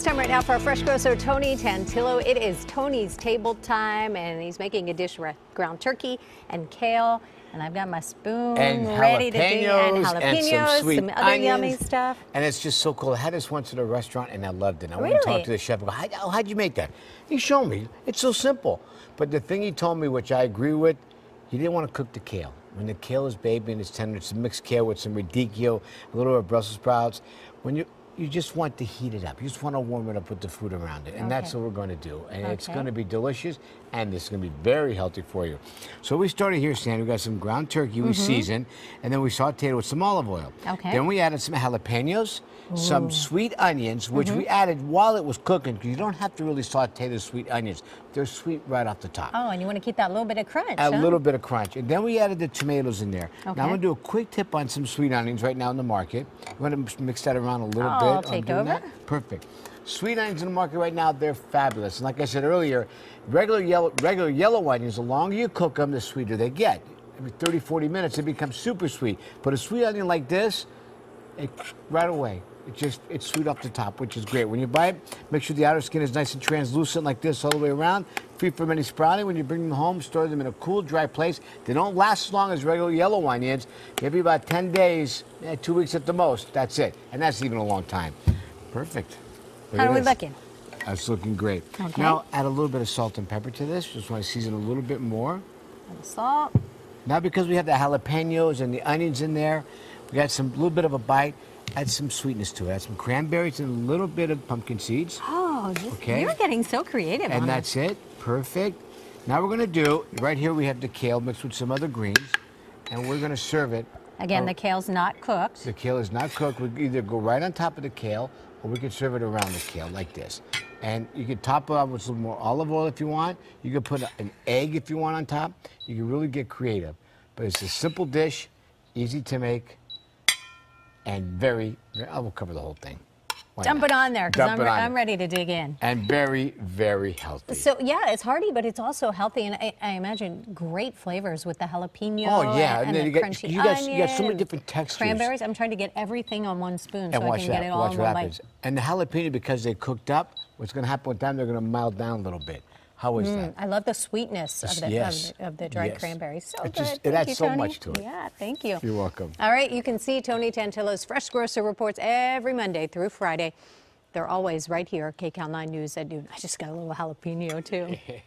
time right now for our fresh grocer, Tony Tantillo. It is Tony's table time, and he's making a dish with ground turkey and kale. And I've got my spoon ready to do jalapenos and some other yummy stuff. And it's just so cool. I had this once at a restaurant, and I loved it. I Really? went to talk to the chef. I go, how'd you make that? He showed me. It's so simple. But the thing he told me, which I agree with, he didn't want to cook the kale. When the kale is baby and it's tender, it's a mixed kale with some radicchio, a little bit of Brussels sprouts. When you just want to heat it up. You just want to warm it up with the food around it. And that's what we're going to do. And it's going to be delicious, and it's going to be very healthy for you. So we started here, Sandy. We got some ground turkey we seasoned, and then we sauteed it with some olive oil. Then we added some jalapenos, some sweet onions, which we added while it was cooking, because you don't have to really saute the sweet onions. They're sweet right off the top. Oh, and you want to keep that little bit of crunch, A little bit of crunch. And then we added the tomatoes in there. Now I'm going to do a quick tip on some sweet onions right now in the market. I'm going to mix that around a little bit. I'll take over. That. Perfect. Sweet onions in the market right now, they're fabulous. And like I said earlier, regular yellow onions, the longer you cook them, the sweeter they get. Every 30, 40 minutes, they become super sweet. But a sweet onion like this, right away, it's sweet off the top, which is great. When you buy it, make sure the outer skin is nice and translucent like this all the way around, free from any sprouting. When you bring them home, store them in a cool, dry place. They don't last as long as regular yellow onions. Maybe about 10 days, 2 weeks at the most. That's it. And that's even a long time. Perfect. How are we looking? That's looking great. Now add a little bit of salt and pepper to this. Just want to season a little bit more. And salt. Now because we have the jalapenos and the onions in there, we got some little bit of a bite. Add some sweetness to it. Add some cranberries and a little bit of pumpkin seeds. Oh, you're getting so creative. And that's it. Perfect. Now we're going to do, right here we have the kale mixed with some other greens, and we're going to serve it. Again, the kale's not cooked. The kale is not cooked. We either go right on top of the kale, or we can serve it around the kale like this. And you can top it off with some more olive oil if you want. You can put an egg if you want on top. You can really get creative. But it's a simple dish, easy to make, and I will cover the whole thing. Dump it on there, because I'm ready to dig in. And very, very healthy. So, yeah, it's hearty, but it's also healthy, and I imagine great flavors with the jalapeno and then the crunchy onion. You got so many different textures. Cranberries. I'm trying to get everything on one spoon and so I can get it all in one bite. And the jalapeno, because they cooked up, what's going to happen with them, they're going to mild down a little bit. How is that? I love the sweetness of the dried cranberries. So good. It adds so much to it. Yeah, thank you. You're welcome. All right, you can see Tony Tantillo's Fresh Grocer reports every Monday through Friday. They're always right here, KCAL 9 News at noon. I just got a little jalapeno, too. All right.